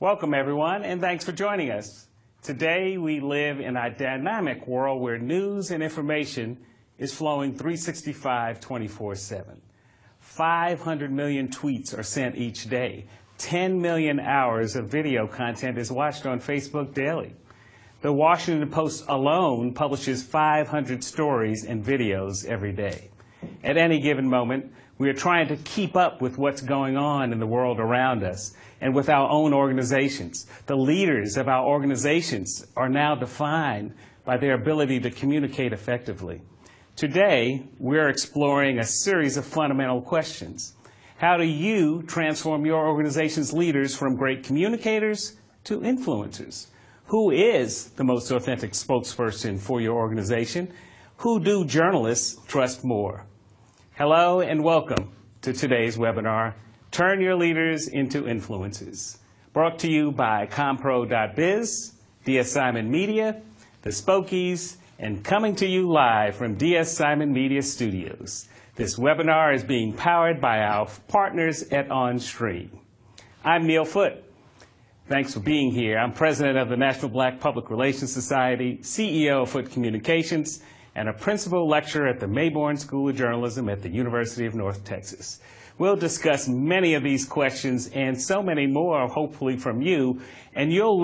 Welcome, everyone, and thanks for joining us. Today, we live in a dynamic world where news and information is flowing 365, 24/7. 500 million tweets are sent each day. 10 million hours of video content is watched on Facebook daily. The Washington Post alone publishes 500 stories and videos every day. At any given moment, we are trying to keep up with what's going on in the world around us and with our own organizations. The leaders of our organizations are now defined by their ability to communicate effectively. Today, we're exploring a series of fundamental questions. How do you transform your organization's leaders from great communicators to influencers? Who is the most authentic spokesperson for your organization? Who do journalists trust more? Hello and welcome to today's webinar, Turn Your Leaders into Influencers, brought to you by commpro.biz, DS Simon Media, the SPOKEies, and coming to you live from DS Simon Media Studios. This webinar is being powered by our partners at Onstream. I'm Neil Foote. Thanks for being here. I'm president of the National Black Public Relations Society, CEO of Foote Communications, and a principal lecturer at the Mayborn School of Journalism at the University of North Texas. We'll discuss many of these questions and so many more, hopefully from you, and you'll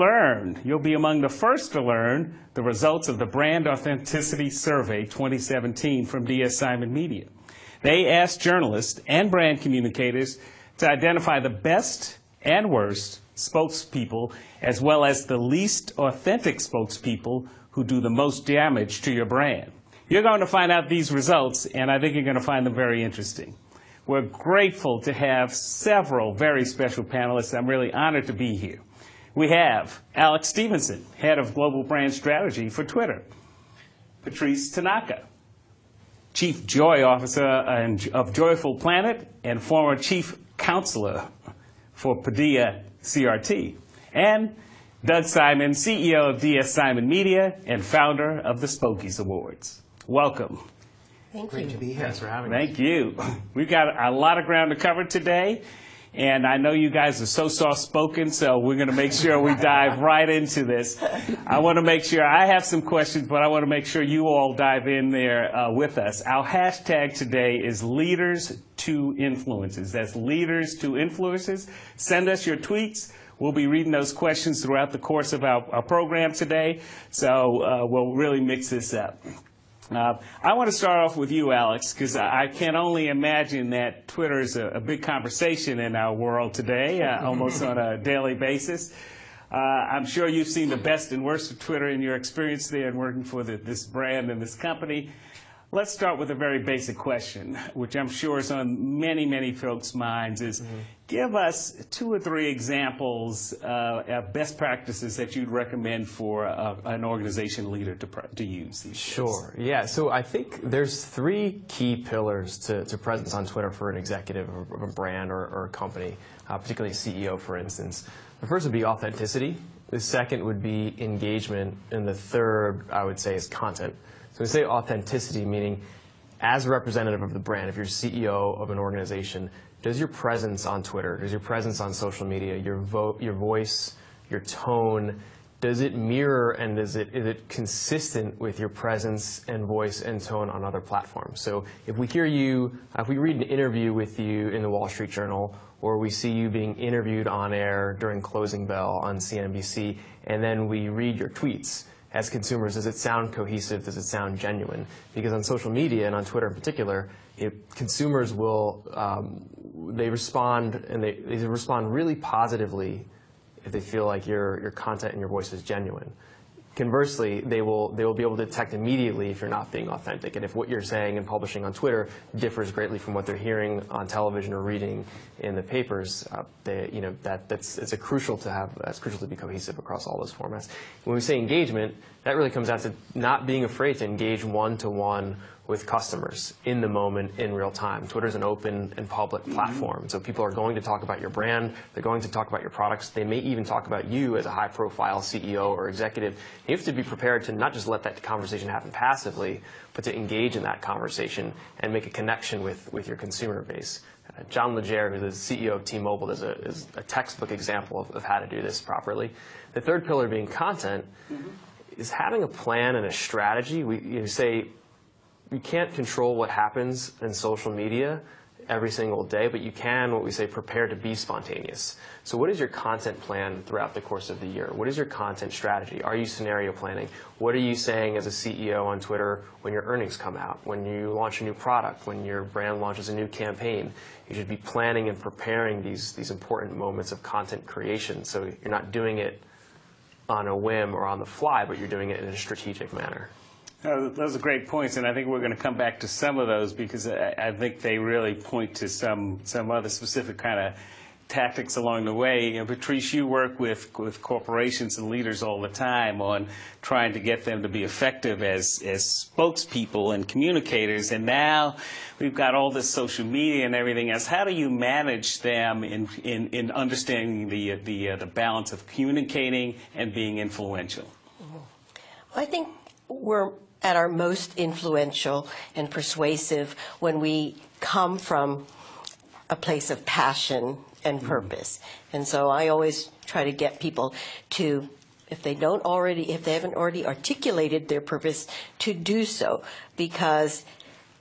be among the first to learn the results of the Brand Authenticity Survey 2017 from DS Simon Media. They asked journalists and brand communicators to identify the best and worst spokespeople, as well as the least authentic spokespeople who do the most damage to your brand. You're going to find out these results, and I think you're going to find them very interesting. We're grateful to have several very special panelists. I'm really honored to be here. We have Alex Stevenson, Head of Global Brand Strategy for Twitter. Patrice Tanaka, Chief Joy Officer of Joyful Planet and former Chief Counselor for PadillaCRT. And Doug Simon, CEO of DS Simon Media and founder of the SPOKEies Awards. Welcome. Thank Great you. to be here. Thanks for having me. Thank you. We've got a lot of ground to cover today, and I know you guys are so soft-spoken, so we're going to make sure we dive right into this. I want to make sure I have some questions, but I want to make sure you all dive in there with us. Our hashtag today is Leaders to Influencers. That's Leaders to Influencers. Send us your tweets. We'll be reading those questions throughout the course of our program today, so we'll really mix this up. I want to start off with you, Alex, because I can only imagine that Twitter is a big conversation in our world today, almost on a daily basis. I'm sure you've seen the best and worst of Twitter in your experience there and working for this brand and this company. Let's start with a very basic question, which I'm sure is on many, many folks' minds, is give us 2 or 3 examples of best practices that you'd recommend for an organization leader to use these days. Sure. Yeah. So I think there's 3 key pillars to presence on Twitter for an executive of a brand or a company, particularly a CEO, for instance. The first would be authenticity. The second would be engagement. And the third, I would say, is content. So we say authenticity, meaning as a representative of the brand, if you're CEO of an organization, does your presence on Twitter, does your presence on social media, your voice, your tone, does it mirror and is it consistent with your presence and voice and tone on other platforms? So if we hear you, if we read an interview with you in the Wall Street Journal, or we see you being interviewed on air during Closing Bell on CNBC, and then we read your tweets, as consumers, does it sound cohesive? Does it sound genuine? Because on social media and on Twitter in particular, consumers will they respond and they respond really positively if they feel like your content and your voice is genuine. Conversely, they will be able to detect immediately if you're not being authentic, and if what you're saying and publishing on Twitter differs greatly from what they're hearing on television or reading in the papers. It's crucial to be cohesive across all those formats. When we say engagement, that really comes down to not being afraid to engage one-to-one with customers in the moment, in real time. Twitter's an open and public platform, so people are going to talk about your brand, they're going to talk about your products, they may even talk about you as a high-profile CEO or executive. You have to be prepared to not just let that conversation happen passively, but to engage in that conversation and make a connection with your consumer base. John Legere, who's the CEO of T-Mobile, is a textbook example of how to do this properly. The third pillar being content is having a plan and a strategy. You say you can't control what happens in social media every single day, but you can, what we say, prepare to be spontaneous. So what is your content plan throughout the course of the year? What is your content strategy? Are you scenario planning? What are you saying as a CEO on Twitter when your earnings come out, when you launch a new product, when your brand launches a new campaign? You should be planning and preparing these important moments of content creation, so you're not doing it on a whim or on the fly, but you're doing it in a strategic manner. Those are great points, and I think we're going to come back to some of those because I think they really point to some other specific kind of tactics along the way. You know, Patrice, you work with corporations and leaders all the time on trying to get them to be effective as spokespeople and communicators, and now we've got all this social media and everything else. How do you manage them in understanding the balance of communicating and being influential? I think we're at our most influential and persuasive when we come from a place of passion and purpose. And so I always try to get people to, if they haven't already articulated their purpose, to do so. Because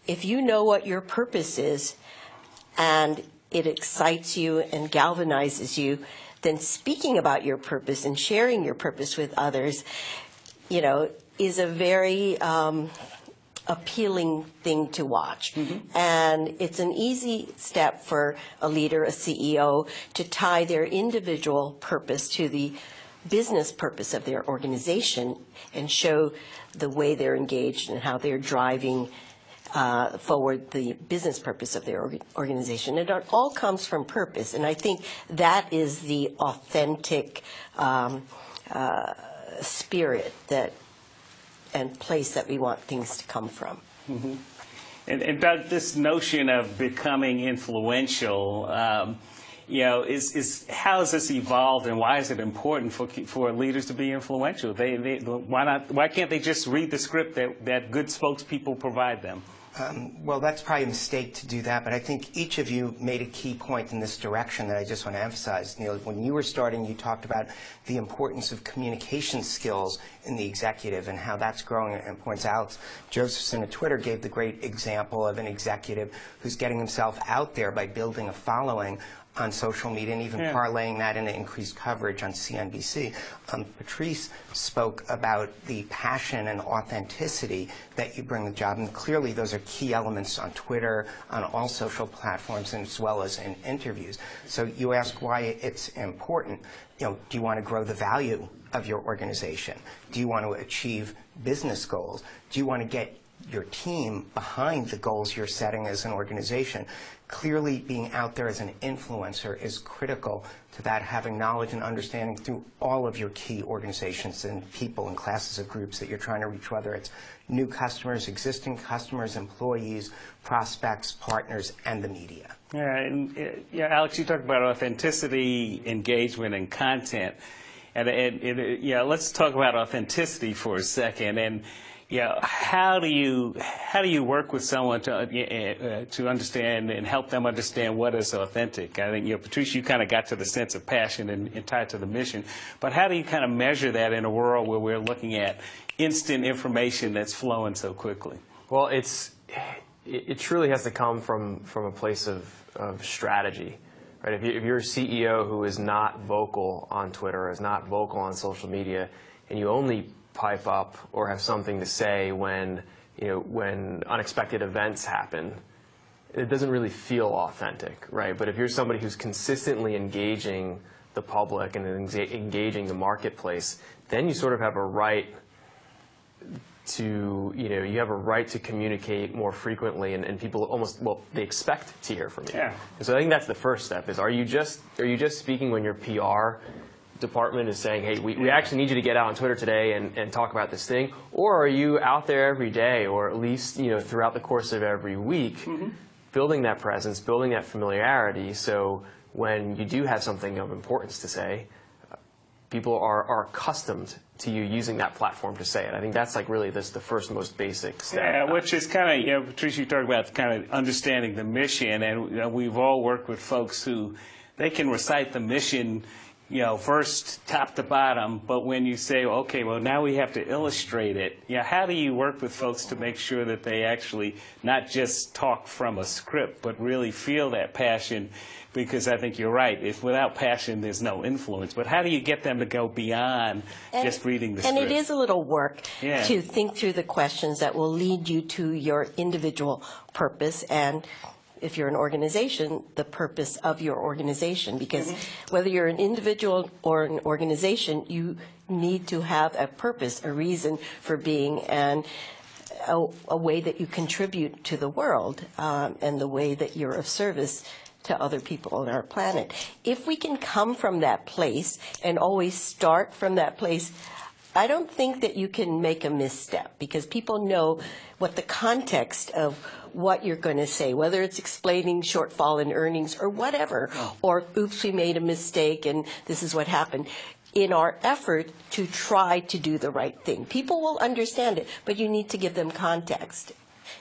if you know what your purpose is and it excites you and galvanizes you, then speaking about your purpose and sharing your purpose with others, you know, is a very appealing thing to watch. And it's an easy step for a leader, a CEO, to tie their individual purpose to the business purpose of their organization and show the way they're engaged and how they're driving forward the business purpose of their organization. And it all comes from purpose. And I think that is the authentic spirit and place that we want things to come from. And Doug, this notion of becoming influential, you know, how has this evolved, and why is it important for leaders to be influential? Why can't they just read the script that good spokespeople provide them? Well, that's probably a mistake to do that, but I think each of you made a key point in this direction that I just want to emphasize. Neil, when you were starting, you talked about the importance of communication skills in the executive and how that's growing in importance. Alex Josephson at Twitter gave the great example of an executive who's getting himself out there by building a following on social media and even parlaying that into increased coverage on CNBC. Patrice spoke about the passion and authenticity that you bring to the job, and clearly those are key elements on Twitter, on all social platforms, and as well as in interviews. So you ask why it's important. You know, do you want to grow the value of your organization? Do you want to achieve business goals? Do you want to get your team behind the goals you're setting as an organization? Clearly, being out there as an influencer is critical to that, having knowledge and understanding through all of your key organizations and people and classes of groups that you're trying to reach, whether it's new customers, existing customers, employees, prospects, partners, and the media. Yeah, and Alex, you talked about authenticity, engagement, and content. And let's talk about authenticity for a second. And how do you work with someone to understand and help them understand what is authentic? I think, Patrice, you kind of got to the sense of passion and tied to the mission. But how do you kind of measure that in a world where we're looking at instant information that's flowing so quickly? Well, it truly has to come from a place of strategy, right? If you're a CEO who is not vocal on Twitter, is not vocal on social media, and you only pipe up or have something to say when unexpected events happen, it doesn't really feel authentic, right? But if you're somebody who's consistently engaging the public and engaging the marketplace, then you sort of have a right to, you have a right to communicate more frequently, and people they expect to hear from you. Yeah. And so I think that's the first step: is are you just speaking when your PR department is saying, hey, we actually need you to get out on Twitter today and talk about this thing? Or are you out there every day, or at least throughout the course of every week, building that presence, building that familiarity, so when you do have something of importance to say, people are accustomed to you using that platform to say it. I think that's like really the first most basic step. Yeah, which is kind of, Patrice, you talked about kind of understanding the mission, and we've all worked with folks who they can recite the mission, first top to bottom, but when you say, okay, well, now we have to illustrate it, how do you work with folks to make sure that they actually not just talk from a script, but really feel that passion? Because I think you're right. If without passion, there's no influence. But how do you get them to go beyond just reading the script? And it is a little work to think through the questions that will lead you to your individual purpose, and if you're an organization, the purpose of your organization. Because whether you're an individual or an organization, you need to have a purpose, a reason for being, and a way that you contribute to the world, and the way that you're of service to other people on our planet. If we can come from that place and always start from that place, I don't think that you can make a misstep, because people know what the context of what you're going to say, whether it's explaining shortfall in earnings or whatever, or oops, we made a mistake and this is what happened. In our effort to try to do the right thing, people will understand it, but you need to give them context.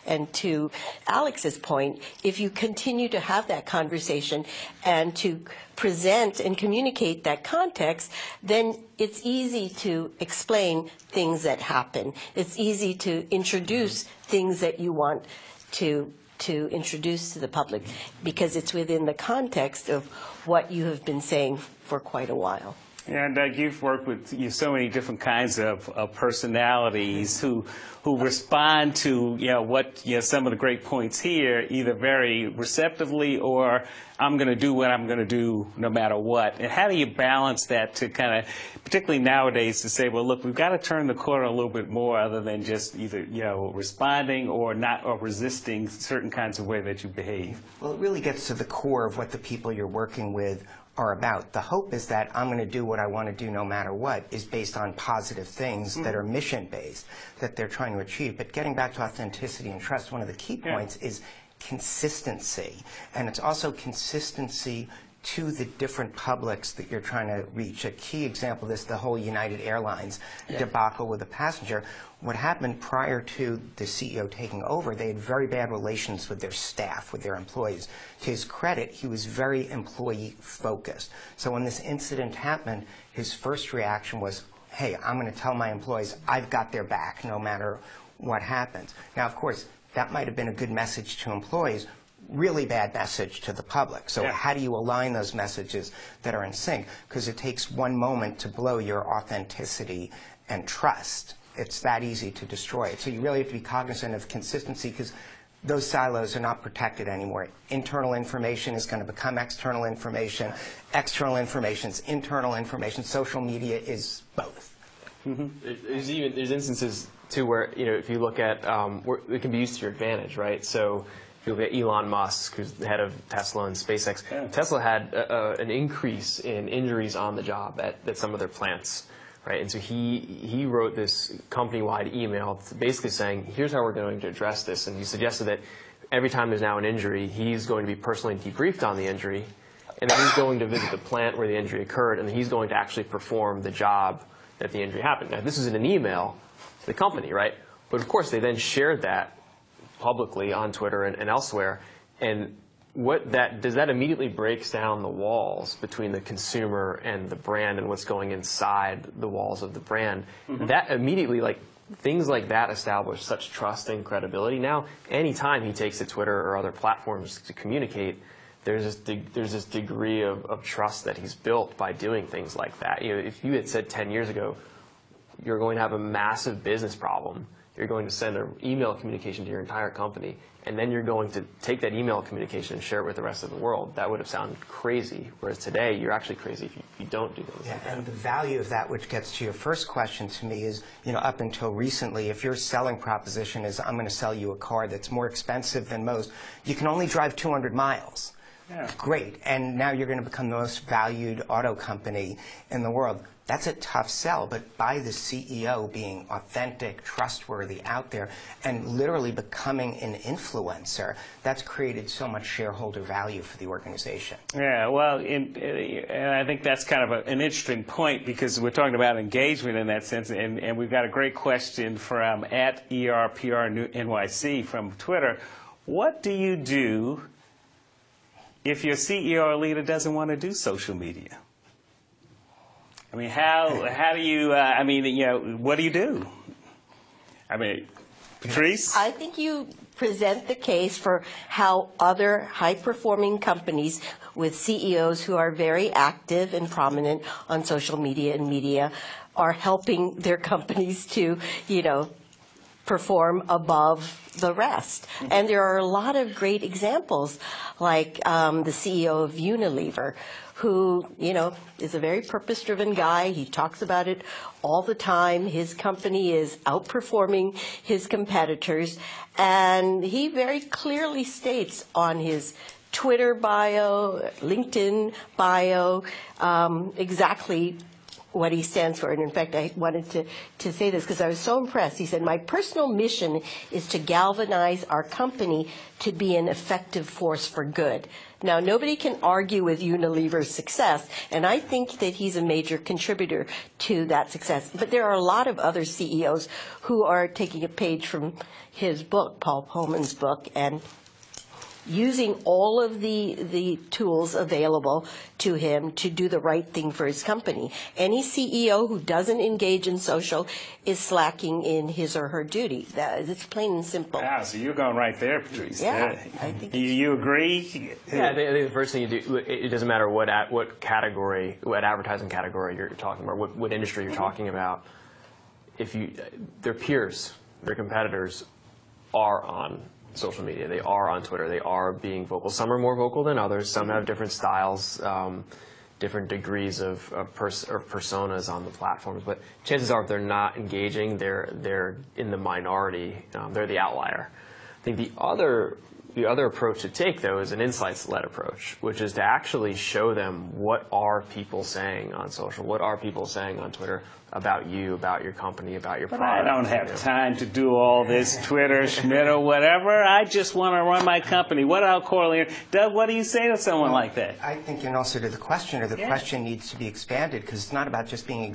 And to Alex's point, if you continue to have that conversation and to present and communicate that context, then it's easy to explain things that happen. It's easy to introduce things that you want to introduce to the public, because it's within the context of what you have been saying for quite a while. And you've worked with so many different kinds of personalities who respond to what some of the great points here, either very receptively or I'm going to do what I'm going to do no matter what. And how do you balance that to kind of, particularly nowadays, to say, well, look, we've got to turn the corner a little bit more, other than just either responding or not, or resisting certain kinds of way that you behave? Well, it really gets to the core of what the people you're working with are about. The hope is that I'm going to do what I want to do no matter what is based on positive things that are mission-based, that they're trying to achieve. But getting back to authenticity and trust, one of the key points is consistency. And it's also consistency to the different publics that you're trying to reach. A key example is the whole United Airlines debacle with a passenger. What happened prior to the CEO taking over, they had very bad relations with their staff, with their employees. To his credit, he was very employee-focused. So when this incident happened, his first reaction was, hey, I'm going to tell my employees I've got their back no matter what happens. Now, of course, that might have been a good message to employees, really bad message to the public. So how do you align those messages that are in sync? Because it takes one moment to blow your authenticity and trust. It's that easy to destroy it. So you really have to be cognizant of consistency, because those silos are not protected anymore. Internal information is going to become external information. External information is internal information. Social media is both. There's instances too where if you look at it can be used to your advantage, right? So if you look at Elon Musk, who's the head of Tesla and SpaceX, Tesla had an increase in injuries on the job at some of their plants, right? And so he wrote this company-wide email basically saying, here's how we're going to address this. And he suggested that every time there's now an injury, he's going to be personally debriefed on the injury, and then he's going to visit the plant where the injury occurred, and then he's going to actually perform the job that the injury happened. Now, this is in an email to the company, right? But of course, they then shared that publicly on Twitter and elsewhere. And what that immediately breaks down the walls between the consumer and the brand and what's going inside the walls of the brand. That immediately, things like that establish such trust and credibility. Now, anytime he takes to Twitter or other platforms to communicate, there's this degree of trust that he's built by doing things like that. If you had said 10 years ago, you're going to have a massive business problem, you're going to send an email communication to your entire company, and then you're going to take that email communication and share it with the rest of the world, that would have sounded crazy. Whereas today, you're actually crazy if you don't do things like that. And the value of that, which gets to your first question to me, is, up until recently, if your selling proposition is, I'm going to sell you a car that's more expensive than most, you can only drive 200 miles. Yeah. Great. And now you're going to become the most valued auto company in the world. That's a tough sell, but by the CEO being authentic, trustworthy, out there, and literally becoming an influencer, that's created so much shareholder value for the organization. Yeah, well, and I think that's kind of an interesting point, because we're talking about engagement in that sense, and we've got a great question from @ERPRNYC from Twitter. What do you do if your CEO or leader doesn't want to do social media? I mean, how do you, what do you do? I mean, Patrice? I think you present the case for how other high-performing companies with CEOs who are very active and prominent on social media and media are helping their companies to, perform above the rest. And there are a lot of great examples, like the CEO of Unilever, who, is a very purpose-driven guy. He talks about it all the time. His company is outperforming his competitors, and he very clearly states on his Twitter bio, LinkedIn bio, exactly what he stands for. And in fact, I wanted to say this because I was so impressed. He said, "My personal mission is to galvanize our company to be an effective force for good." Now, nobody can argue with Unilever's success, and I think that he's a major contributor to that success. But there are a lot of other CEOs who are taking a page from his book, Paul Pullman's book, and using all of the tools available to him to do the right thing for his company. Any CEO who doesn't engage in social is slacking in his or her duty. It's plain and simple. Wow, so you're going right there, Patrice. Yeah, I think you agree? Yeah, I think the first thing you do, it doesn't matter what category, what advertising category you're talking about, what industry you're talking about. If their peers, their competitors are on social media. They are on Twitter. They are being vocal. Some are more vocal than others. Some have different styles, different degrees of personas on the platforms. But chances are, if they're not engaging, they're in the minority. They're the outlier. I think the other approach to take, though, is an insights-led approach, which is to actually show them what are people saying on social, what are people saying on Twitter about you, about your company, about your product. I don't have time to do all this Twitter, Schmidt, or whatever. I just want to run my company. What about quarterly? Doug, what do you say to someone like that? I think in answer to the question, or the question needs to be expanded, because it's not about just being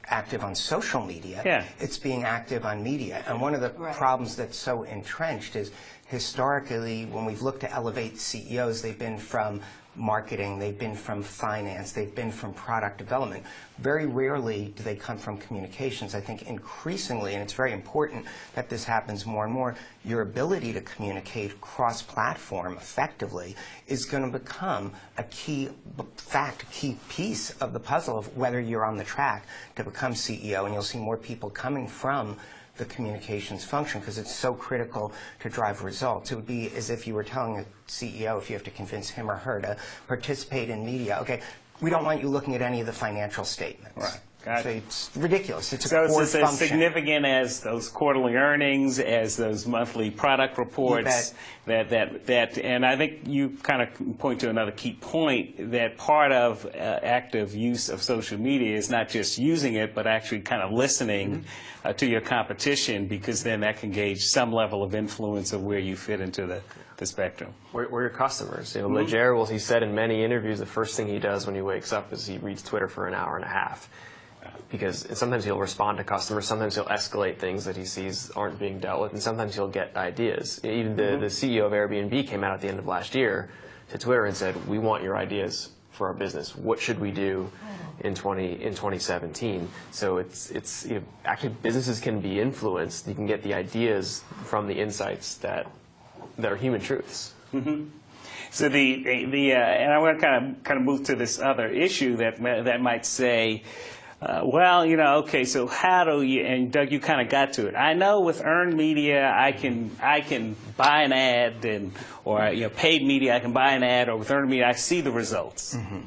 active on social media. Yeah. It's being active on media. And one of the problems that's so entrenched is historically, when we've looked to elevate CEOs, they've been from marketing, they've been from finance, they've been from product development. Very rarely do they come from communications. I think increasingly, and it's very important that this happens more and more, your ability to communicate cross-platform effectively is going to become a key fact, a key piece of the puzzle of whether you're on the track to become CEO. And you'll see more people coming from the communications function, because it's so critical to drive results. It would be as if you were telling a CEO, if you have to convince him or her to participate in media, okay, we don't want you looking at any of the financial statements. Right. Gotcha. So it's ridiculous. It's a So core it's as function. significant as those quarterly earnings, as those monthly product reports. And I think you kind of point to another key point, that part of active use of social media is not just using it, but actually kind of listening to your competition, because then that can gauge some level of influence of where you fit into the spectrum. We're your customers. Leger, he said in many interviews, the first thing he does when he wakes up is he reads Twitter for an hour and a half. Because sometimes he'll respond to customers, sometimes he'll escalate things that he sees aren't being dealt with, and sometimes he'll get ideas. Even the CEO of Airbnb came out at the end of last year to Twitter and said, "We want your ideas for our business. What should we do in 2017?" So it's actually, businesses can be influenced. You can get the ideas from the insights that are human truths. Mm-hmm. So and I want to kind of move to this other issue that might say, okay, so how do you, and Doug, you kind of got to it. I know with earned media, I can buy an ad, or paid media, I can buy an ad, or with earned media, I see the results. Mm-hmm.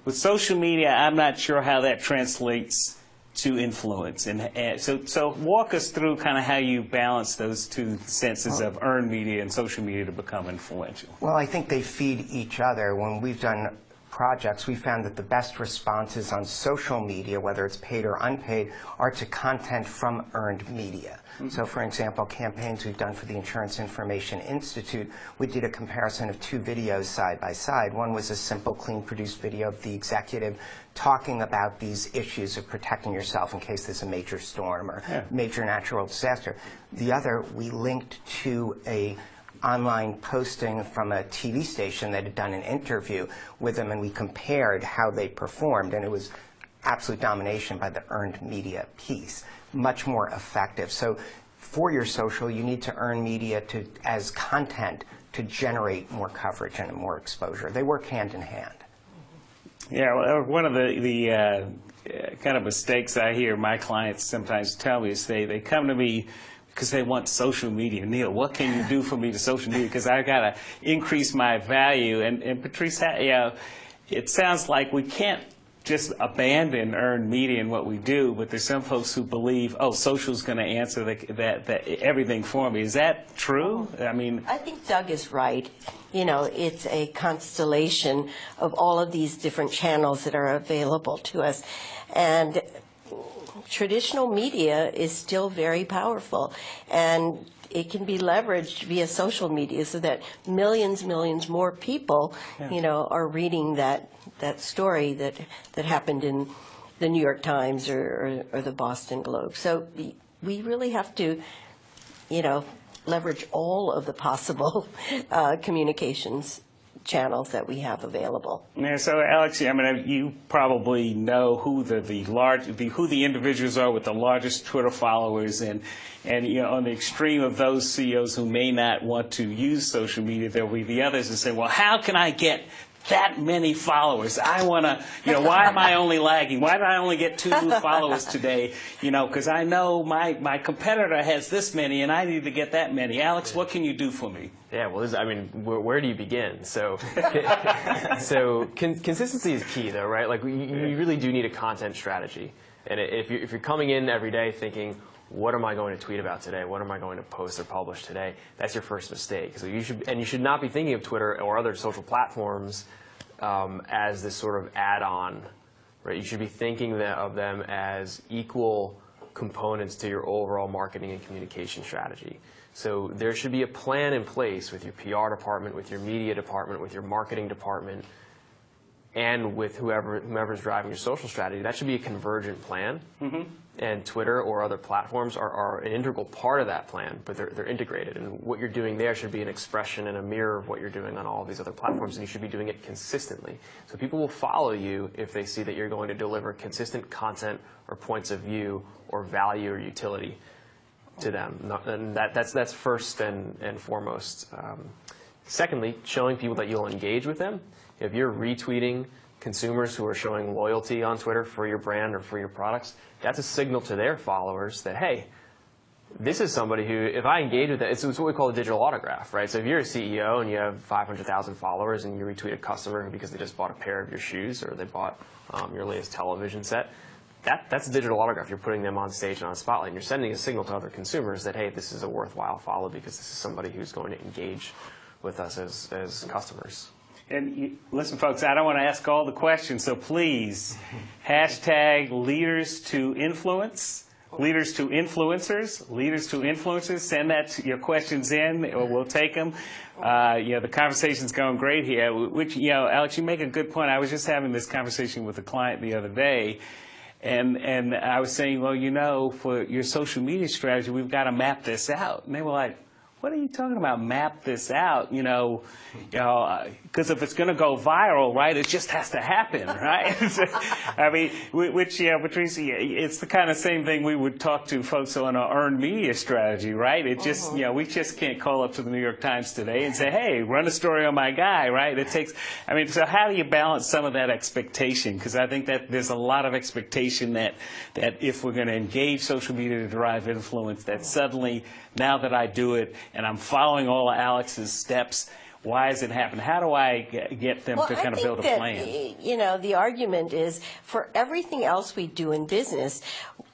With social media, I'm not sure how that translates to influence. And so walk us through kind of how you balance those two senses of earned media and social media to become influential. Well, I think they feed each other. When we've done projects, we found that the best responses on social media, whether it's paid or unpaid, are to content from earned media. So, for example, campaigns we've done for the Insurance Information Institute, we did a comparison of two videos side by side. One was a simple, clean produced video of the executive talking about these issues of protecting yourself in case there's a major storm or major natural disaster. The other, we linked to a online posting from a TV station that had done an interview with them, and we compared how they performed, and it was absolute domination by the earned media piece. Much more effective. So for your social, you need to earn media as content to generate more coverage and more exposure. They work hand in hand. Yeah, well, one of the kind of mistakes I hear my clients sometimes tell me is they come to me because they want social media. Neil, what can you do for me to social media? Because I got to increase my value. And Patrice, it sounds like we can't just abandon earned media in what we do, but there's some folks who believe, oh, social's going to answer that everything for me. Is that true? I mean, I think Doug is right. You know, it's a constellation of all of these different channels that are available to us. And traditional media is still very powerful, and it can be leveraged via social media so that millions more people, you know, are reading that story that happened in the New York Times or the Boston Globe. So we really have to, you know, leverage all of the possible communications channels that we have available. Yeah, so Alex, I mean, you probably know who who the individuals are with the largest Twitter followers, and you know, on the extreme of those CEOs who may not want to use social media, there will be the others that say, well, how can I get that many followers? I want to, you know, why am I only lagging? Why did I only get 2 new followers today? You know, because I know my competitor has this many and I need to get that many. Alex, what can you do for me? Yeah, well, I mean, where do you begin? So, consistency is key, though, right? Like, you really do need a content strategy. And if you're coming in every day thinking, what am I going to tweet about today? What am I going to post or publish today? That's your first mistake. So you should not be thinking of Twitter or other social platforms as this sort of add-on, right? You should be thinking of them as equal components to your overall marketing and communication strategy. So there should be a plan in place with your PR department, with your media department, with your marketing department, and with whoever's driving your social strategy. That should be a convergent plan. Mm-hmm. And Twitter or other platforms are an integral part of that plan, but they're integrated. And what you're doing there should be an expression and a mirror of what you're doing on all of these other platforms, and you should be doing it consistently. So people will follow you if they see that you're going to deliver consistent content or points of view or value or utility to them. And that's first and foremost. Secondly, showing people that you'll engage with them. If you're retweeting consumers who are showing loyalty on Twitter for your brand or for your products, that's a signal to their followers that, hey, this is somebody who, if I engage with that, it's what we call a digital autograph, right? So if you're a CEO and you have 500,000 followers and you retweet a customer because they just bought a pair of your shoes or they bought your latest television set, that's a digital autograph. You're putting them on stage and on a spotlight, and you're sending a signal to other consumers that, hey, this is a worthwhile follow because this is somebody who's going to engage with us as customers. And listen, folks, I don't want to ask all the questions, so please, hashtag leaders to influence, leaders to influencers, leaders to influencers. Send your questions in, or we'll take them. You know, the conversation's going great here, which, you know, Alex, you make a good point. I was just having this conversation with a client the other day, and I was saying, well, you know, for your social media strategy, we've got to map this out. And they were like, what are you talking about, map this out? You know, because if it's going to go viral, right, it just has to happen, right? I mean, which, yeah, Patrice, it's the kind of same thing we would talk to folks on our earned media strategy, right? It just, you know, we just can't call up to the New York Times today and say, hey, run a story on my guy, right? It takes, I mean, so how do you balance some of that expectation? Because I think that there's a lot of expectation that if we're going to engage social media to derive influence, that suddenly, now that I do it and I'm following all of Alex's steps, Why is it happening? How do I get them to kind of build a plan? I think that, you know, the argument is for everything else we do in business,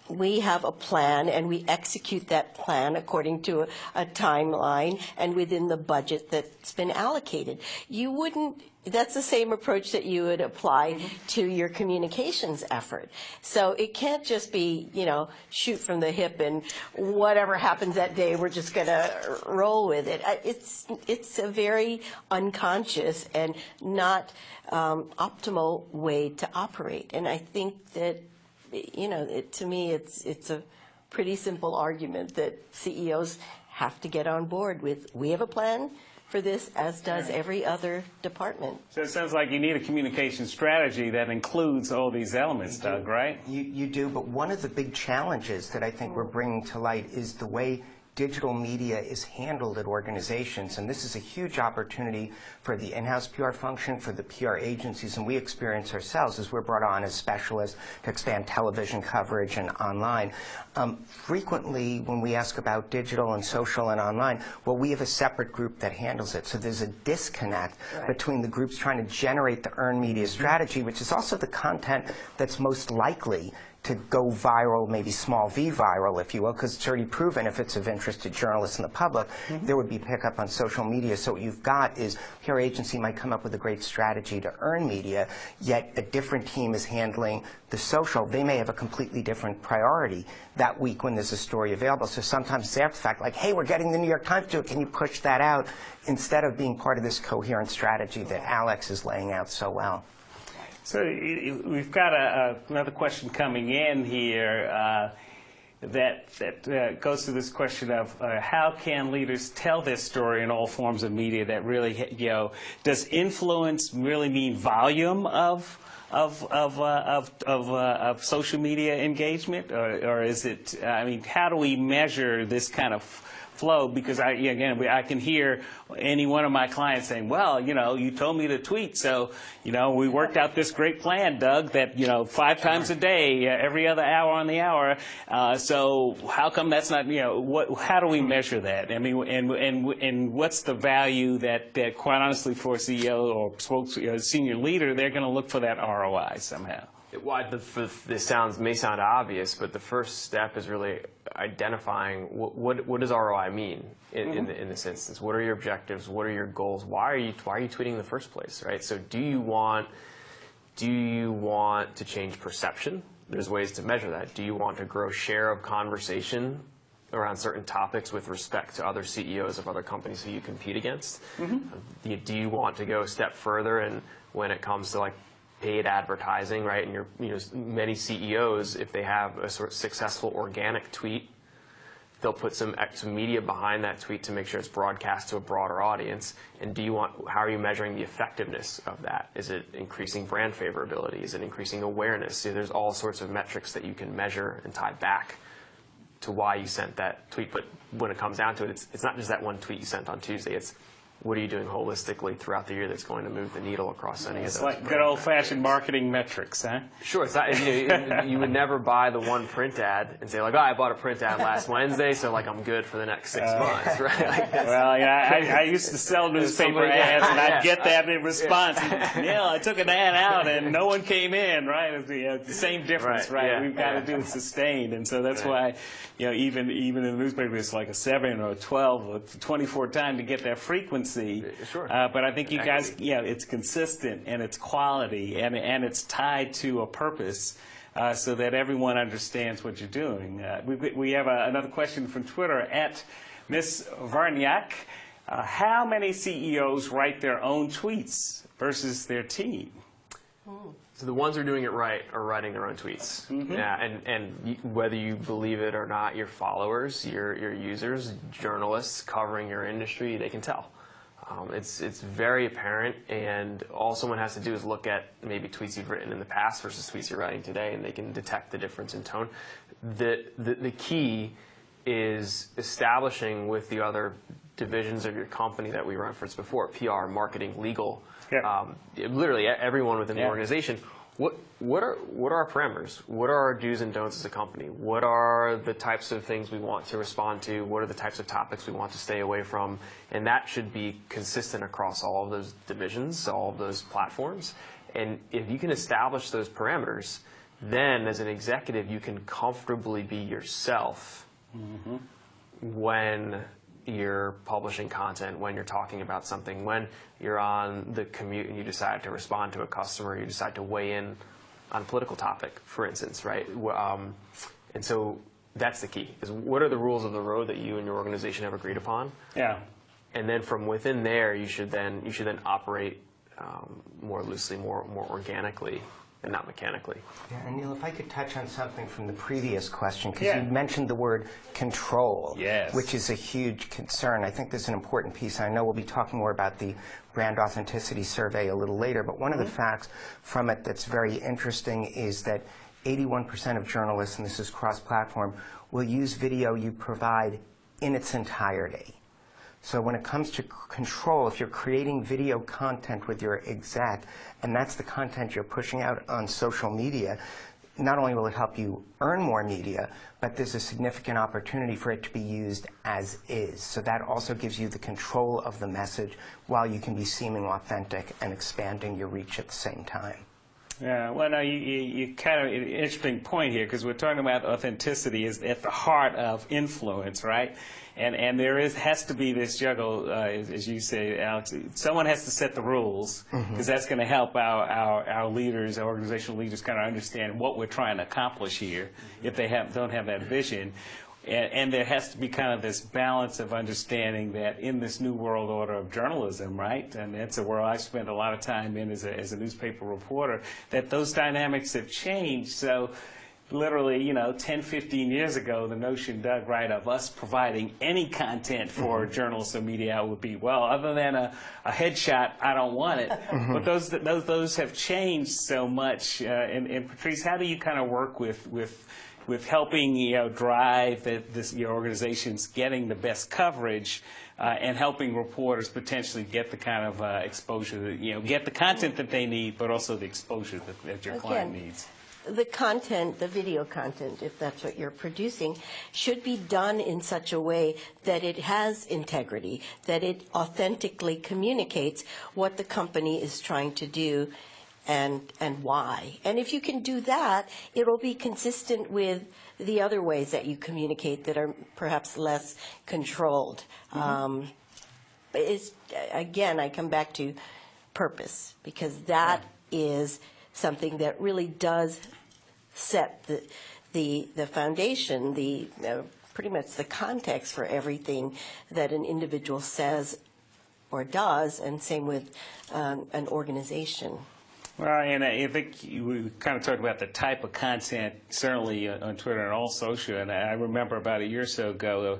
we have a plan and we execute that plan according to a timeline and within the budget that's been allocated. You wouldn't, that's the same approach that you would apply to your communications effort. So it can't just be, you know, shoot from the hip and whatever happens that day, we're just going to roll with it. It's a very unconscious and not optimal way to operate. And I think that, you know, to me, it's a pretty simple argument that CEOs have to get on board with. We have a plan for this, as does every other department. So it sounds like you need a communication strategy that includes all these elements, Doug, right? You do, but one of the big challenges that I think we're bringing to light is the way digital media is handled at organizations, and this is a huge opportunity for the in-house PR function, for the PR agencies, and we experience ourselves as we're brought on as specialists to expand television coverage and online. Frequently, when we ask about digital and social and online, well, we have a separate group that handles it, so there's a disconnect between the groups trying to generate the earned media strategy, which is also the content that's most likely to go viral, maybe small v viral, if you will, because it's already proven if it's of interest to journalists and the public, there would be pickup on social media. So what you've got is PR agency might come up with a great strategy to earn media, yet a different team is handling the social. They may have a completely different priority that week when there's a story available. So sometimes it's after the fact, like, hey, we're getting the New York Times to do it. Can you push that out? Instead of being part of this coherent strategy that Alex is laying out so well. So we've got another question coming in here that goes to this question of how can leaders tell their story in all forms of media that really, you know, does influence really mean volume of social media engagement, or is it? I mean, how do we measure this kind of flow? Because I can hear any one of my clients saying, well, you know, you told me to tweet, so, you know, we worked out this great plan, Doug, that, you know, 5 times a day, every other hour on the hour, so how come that's not, you know, how do we measure that? I mean, and what's the value that quite honestly for a CEO or senior leader, they're going to look for that ROI somehow? This may sound obvious, but the first step is really identifying what does ROI mean in this instance. What are your objectives? What are your goals? Why are you tweeting in the first place, right? So do you want to change perception? There's ways to measure that. Do you want to grow share of conversation around certain topics with respect to other CEOs of other companies who you compete against? Do you want to go a step further, and when it comes to like paid advertising, right? And many CEOs, if they have a sort of successful organic tweet, they'll put some media behind that tweet to make sure it's broadcast to a broader audience. And how are you measuring the effectiveness of that? Is it increasing brand favorability? Is it increasing awareness? So there's all sorts of metrics that you can measure and tie back to why you sent that tweet. But when it comes down to it, it's not just that one tweet you sent on Tuesday. It's what are you doing holistically throughout the year that's going to move the needle across any of those? It's like good old-fashioned marketing metrics, huh? Sure. It's not, you would never buy the one print ad and say, like, oh, I bought a print ad last Wednesday, so, like, I'm good for the next 6 months, right? Like, well, yeah, I used to sell newspaper ads, and I'd get that in response. Yeah, I took an ad out, and no one came in, right? It's the same difference, right? Yeah. We've got to do it sustained, and so that's why, you know, even in the newspaper, it's like a 7 or a 12 or 24 time to get that frequency. Sure. But I think you guys, it's consistent and it's quality and it's tied to a purpose so that everyone understands what you're doing. We have another question from Twitter at Miss Varniak. How many CEOs write their own tweets versus their team? So the ones who are doing it right are writing their own tweets. Yeah, and whether you believe it or not, your followers, your users, journalists covering your industry, they can tell. It's very apparent, and all someone has to do is look at maybe tweets you've written in the past versus tweets you're writing today, and they can detect the difference in tone. The key is establishing with the other divisions of your company that we referenced before, PR, marketing, legal, literally everyone within the organization, what are our parameters? What are our do's and don'ts as a company? What are the types of things we want to respond to? What are the types of topics we want to stay away from? And that should be consistent across all of those divisions, all of those platforms. And if you can establish those parameters, then as an executive, you can comfortably be yourself when you're publishing content, when you're talking about something, when you're on the commute and you decide to respond to a customer, you decide to weigh in on a political topic, for instance, right? And so that's the key, is what are the rules of the road that you and your organization have agreed upon? Yeah. And then from within there, you should then operate more loosely, more organically, and not mechanically. Yeah, and Neil, if I could touch on something from the previous question, because Yeah. you mentioned the word control, Yes. which is a huge concern. I think this is an important piece. I know we'll be talking more about the brand authenticity survey a little later, but one of the facts from it that's very interesting is that 81% of journalists, and this is cross-platform, will use video you provide in its entirety. So when it comes to control, if you're creating video content with your exec, and that's the content you're pushing out on social media, not only will it help you earn more media, but there's a significant opportunity for it to be used as is. So that also gives you the control of the message while you can be seeming authentic and expanding your reach at the same time. Yeah, well, no, you kind of an interesting point here, because we're talking about authenticity is at the heart of influence, right? And there has to be this juggle, as you say, Alex. Someone has to set the rules, because that's going to help our leaders, our organizational leaders, kind of understand what we're trying to accomplish here, if they don't have that vision. And there has to be kind of this balance of understanding that in this new world order of journalism, right, and it's a world I spent a lot of time in as a newspaper reporter, that those dynamics have changed. So literally, 10, 15 years ago, the notion, Doug, right, of us providing any content for journalists or media would be, well, other than a headshot, I don't want it. But those have changed so much. And Patrice, how do you kind of work with helping drive your organization's getting the best coverage and helping reporters potentially get the kind of exposure that, get the content that they need, but also the exposure that your client needs? The content, the video content, if that's what you're producing, should be done in such a way that it has integrity, that it authentically communicates what the company is trying to do and why. And if you can do that, it will be consistent with the other ways that you communicate that are perhaps less controlled. Again, I come back to purpose, because that is something that really does set the foundation, pretty much the context for everything that an individual says or does, and same with an organization. Well, and I think we kind of talked about the type of content, certainly on Twitter and all social. And I remember about a year or so ago,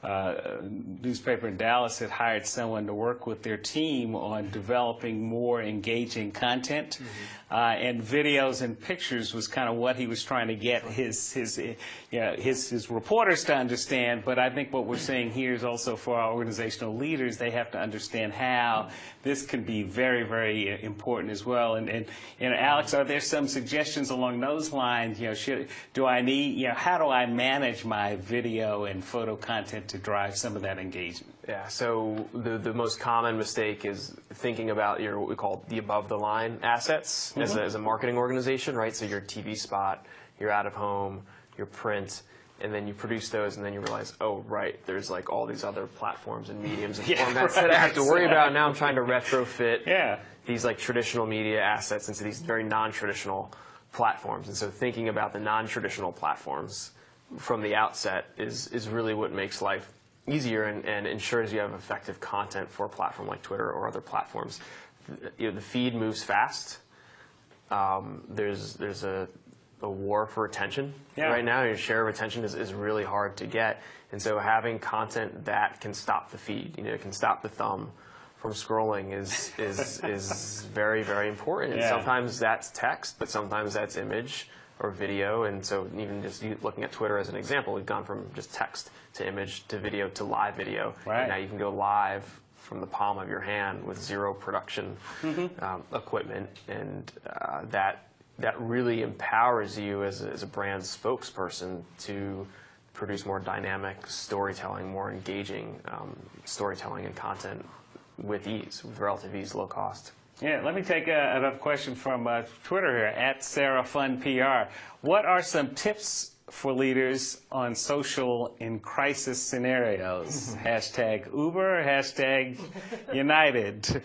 a newspaper in Dallas had hired someone to work with their team on developing more engaging content. And videos and pictures was kind of what he was trying to get his reporters to understand. But I think what we're saying here is also for our organizational leaders, they have to understand how this can be very, very important as well. And Alex, are there some suggestions along those lines? How do I manage my video and photo content to drive some of that engagement? Yeah, so the most common mistake is thinking about what we call the above-the-line assets as a marketing organization, right? So your TV spot, your out-of-home, your print, and then you produce those, and then you realize, oh, right, there's like all these other platforms and mediums and formats that I have to worry about. Now I'm trying to retrofit these like traditional media assets into these very non-traditional platforms. And so thinking about the non-traditional platforms from the outset is really what makes life easier and ensures you have effective content for a platform like Twitter or other platforms. The feed moves fast. There's a war for attention right now. Your share of attention is really hard to get. And so having content that can stop the feed, can stop the thumb from scrolling is very, very important. And sometimes that's text, but sometimes that's image or video. And so even just looking at Twitter as an example, we've gone from just text to image to video to live video. Right. And now you can go live from the palm of your hand with zero production equipment, and that that really empowers you as a brand spokesperson to produce more dynamic storytelling, more engaging storytelling and content with ease, with relative ease, low cost. Yeah, let me take another question from Twitter here, @SarahFunPR. What are some tips for leaders on social in crisis scenarios? Hashtag Uber, hashtag United.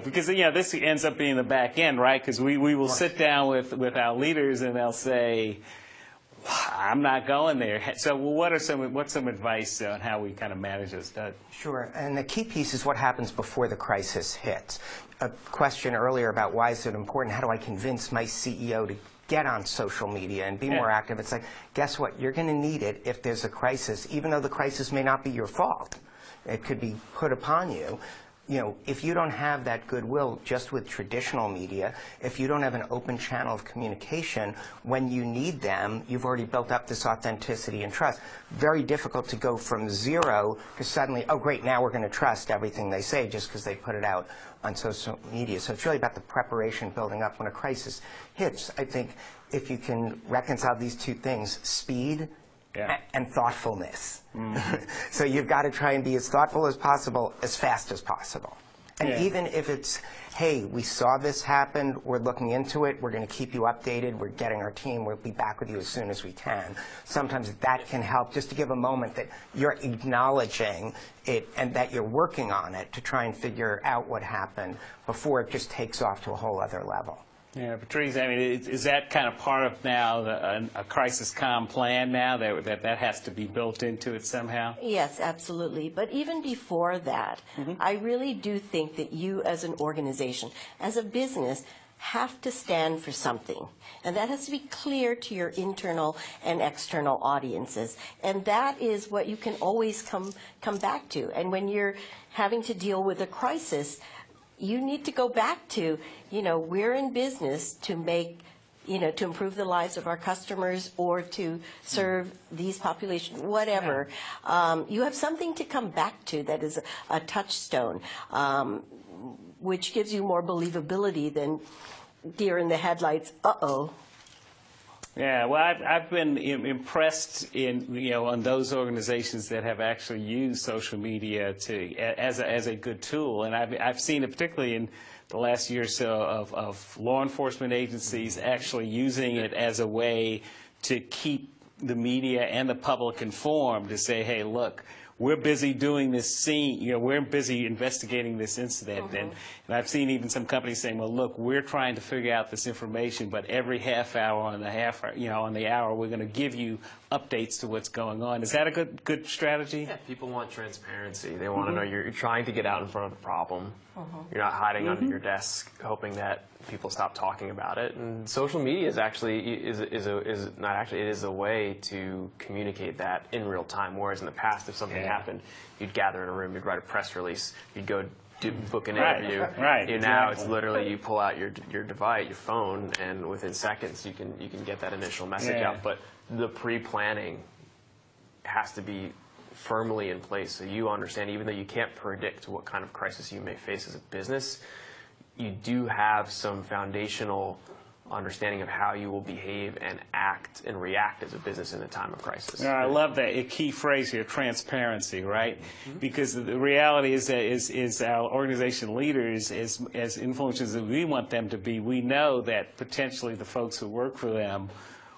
Because, this ends up being the back end, right? Because we will sit down with our leaders and they'll say, I'm not going there. So what's some advice on how we kind of manage this? Sure, and the key piece is what happens before the crisis hits. A question earlier about why is it important, how do I convince my CEO to get on social media and be more active? It's like, guess what, you're going to need it if there's a crisis, even though the crisis may not be your fault. It could be put upon you. If you don't have that goodwill just with traditional media, if you don't have an open channel of communication, when you need them, you've already built up this authenticity and trust. Very difficult to go from zero to suddenly, oh great, now we're going to trust everything they say just because they put it out on social media. So it's really about the preparation building up when a crisis hits. I think if you can reconcile these two things, speed and thoughtfulness. So you've got to try and be as thoughtful as possible, as fast as possible. And even if it's, hey, we saw this happen, we're looking into it, we're going to keep you updated, we're getting our team, we'll be back with you as soon as we can. Sometimes that can help just to give a moment that you're acknowledging it and that you're working on it to try and figure out what happened before it just takes off to a whole other level. Yeah, Patrice, I mean, is that kind of part of now a crisis comm plan now, that has to be built into it somehow? Yes, absolutely. But even before that, I really do think that you as an organization, as a business, have to stand for something. And that has to be clear to your internal and external audiences. And that is what you can always come back to. And when you're having to deal with a crisis, you need to go back to, we're in business to make, to improve the lives of our customers or to serve these populations, whatever. You have something to come back to that is a touchstone, which gives you more believability than deer in the headlights, uh-oh. Yeah, well, I've been impressed on those organizations that have actually used social media as a good tool, and I've seen it particularly in the last year or so of law enforcement agencies actually using it as a way to keep the media and the public informed, to say, hey, look, we're busy doing this scene, we're busy investigating this incident. And I've seen even some companies saying, well, look, we're trying to figure out this information, but every half hour on the hour, we're going to give you updates to what's going on. Is that a good strategy? Yeah, people want transparency. They want to know you're trying to get out in front of the problem. You're not hiding under your desk hoping that people stop talking about it. And social media is a way to communicate that in real time. Whereas in the past, if something happened, you'd gather in a room, you'd write a press release, you'd go book an interview. Now it's literally you pull out your device, your phone, and within seconds you can get that initial message out. But the pre-planning has to be firmly in place, so you understand, even though you can't predict what kind of crisis you may face as a business, you do have some foundational understanding of how you will behave and act and react as a business in a time of crisis. I love that. A key phrase here, transparency, right? Because the reality is that is our organization leaders, as influencers as we want them to be, we know that potentially the folks who work for them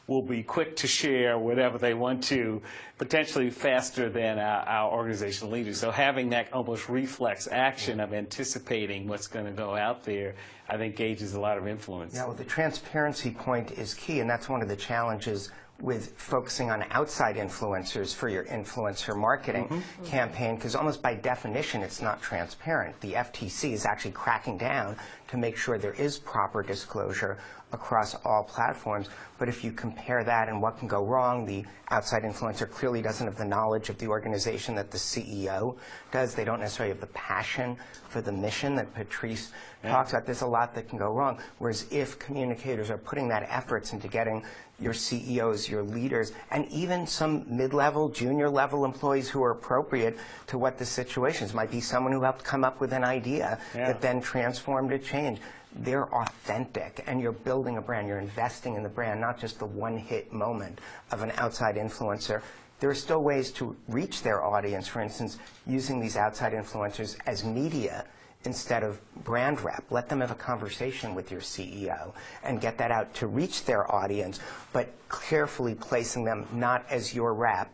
will be quick to share whatever they want to, potentially faster than our organizational leaders. So having that almost reflex action of anticipating what's going to go out there, I think gauges a lot of influence. Yeah, well, the transparency point is key, and that's one of the challenges with focusing on outside influencers for your influencer marketing campaign, because almost by definition it's not transparent. The FTC is actually cracking down to make sure there is proper disclosure across all platforms. But if you compare that and what can go wrong, the outside influencer clearly doesn't have the knowledge of the organization that the CEO does. They don't necessarily have the passion for the mission that Patrice talks about. There's a lot that can go wrong. Whereas if communicators are putting that efforts into getting your CEOs, your leaders, and even some mid-level, junior-level employees who are appropriate to what the situation is. Might be someone who helped come up with an idea that then transformed a change. they're authentic, and you're building a brand, you're investing in the brand, not just the one-hit moment of an outside influencer. There are still ways to reach their audience, for instance, using these outside influencers as media instead of brand rep. Let them have a conversation with your CEO and get that out to reach their audience, but carefully placing them not as your rep,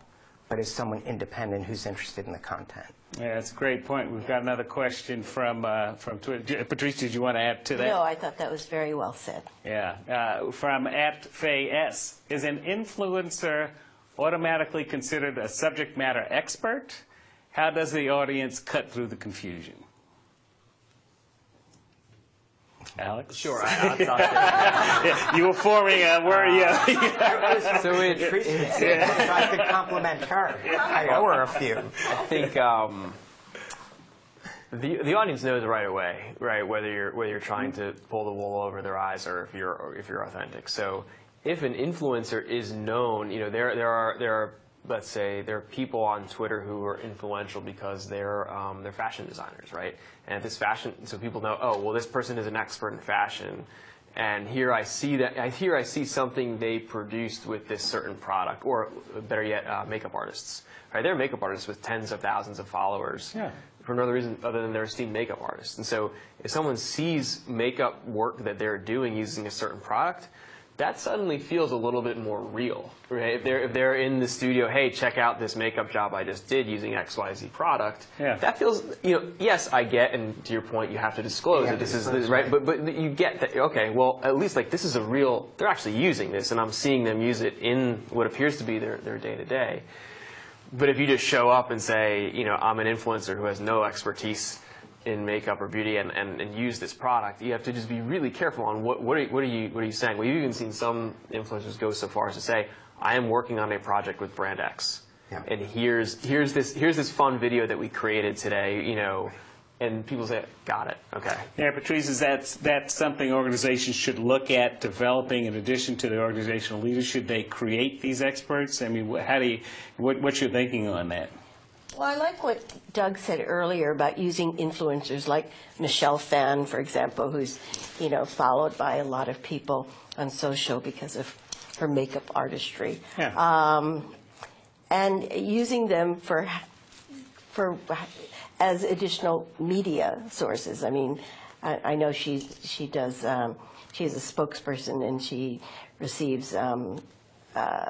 but as someone independent who's interested in the content. Yeah, that's a great point. We've got another question from Twitter. Patrice, did you want to add to that? No, I thought that was very well said. Yeah. From @FayS, is an influencer automatically considered a subject matter expert? How does the audience cut through the confusion? Alex? Sure. I'll You were forming a word, yeah. So So I could compliment her. I owe her a few. I think the audience knows right away, right? Whether you're trying to pull the wool over their eyes or if you're authentic. So if an influencer is known, there are let's say there are people on Twitter who are influential because they're fashion designers, right? And this fashion, so people know, oh, well, this person is an expert in fashion, and here I see something they produced with this certain product, or better yet, makeup artists. Right? They're makeup artists with tens of thousands of followers. Yeah. For no other reason other than they're esteemed makeup artists. And so if someone sees makeup work that they're doing using a certain product, that suddenly feels a little bit more real, right? If they're in the studio, hey, check out this makeup job I just did using XYZ product. Yeah. That feels, yes, I get, and to your point, you have to disclose that this is right. But you get that. Okay, well, at least like this is a real. They're actually using this, and I'm seeing them use it in what appears to be their day to day. But if you just show up and say, I'm an influencer who has no expertise in makeup or beauty and use this product, you have to just be really careful on what are you saying. Well, you've even seen some influencers go so far as to say, I am working on a project with brand X, and here's this fun video that we created today, and people say, got it, okay. Yeah, Patrice, is that something organizations should look at developing in addition to the organizational leaders? Should they create these experts? I mean, what's your thinking on that? Well, I like what Doug said earlier about using influencers like Michelle Phan, for example, who's, followed by a lot of people on social because of her makeup artistry. Yeah. And using them for as additional media sources. I mean, I know she does. She is a spokesperson, and she receives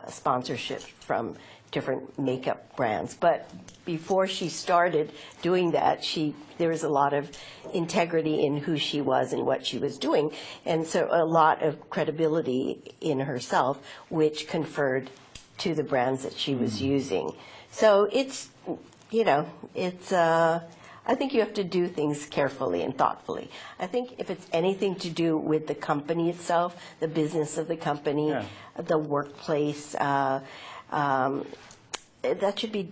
sponsorship from different makeup brands. But before she started doing that, there was a lot of integrity in who she was and what she was doing, and so a lot of credibility in herself, which conferred to the brands that she was using. So it's, I think you have to do things carefully and thoughtfully. I think if it's anything to do with the company itself, the business of the company, the workplace, that should be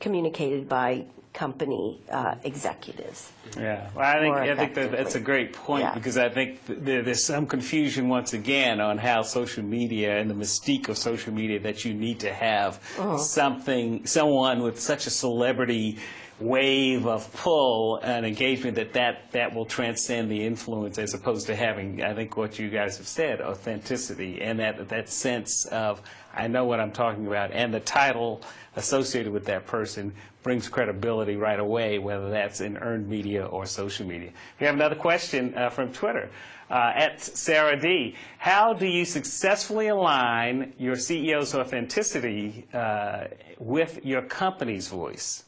communicated by company executives. Yeah, well, I think that's a great point, because I think there's some confusion once again on how social media and the mystique of social media, that you need to have someone with such a celebrity wave of pull and engagement that will transcend the influence, as opposed to having, I think what you guys have said, authenticity, and that sense of, I know what I'm talking about, and the title associated with that person brings credibility right away, whether that's in earned media or social media. We have another question from Twitter. At Sarah D. How do you successfully align your CEO's authenticity with your company's voice?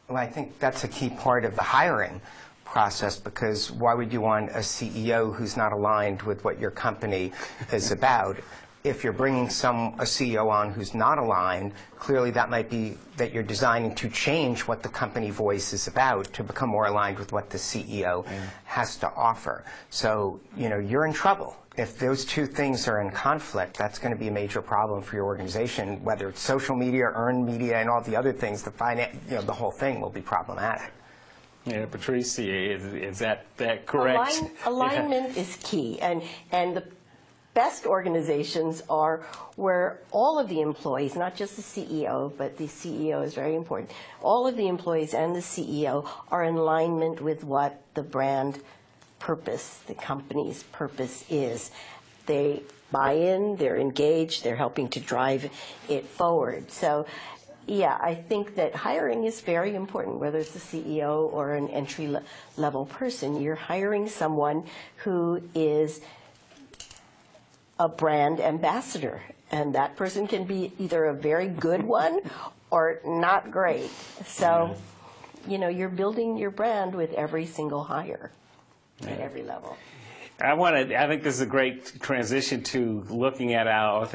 Well, I think that's a key part of the hiring process, because why would you want a CEO who's not aligned with what your company is about? If you're bringing a CEO on who's not aligned, clearly that might be that you're designing to change what the company voice is about to become more aligned with what the CEO has to offer. So, you're in trouble. If those two things are in conflict, that's going to be a major problem for your organization, whether it's social media, earned media, and all the other things. The whole thing will be problematic. Yeah, Patrice, is that correct? Alignment is key, and the best organizations are where all of the employees, not just the CEO, but the CEO is very important, all of the employees and the CEO are in alignment with what the brand purpose, the company's purpose is. They buy in, they're engaged, they're helping to drive it forward. So, yeah, I think that hiring is very important, whether it's a CEO or an entry-level person. You're hiring someone who is a brand ambassador, and that person can be either a very good one or not great. So, you know, you're building your brand with every single hire at every level. I think this is a great transition to looking at our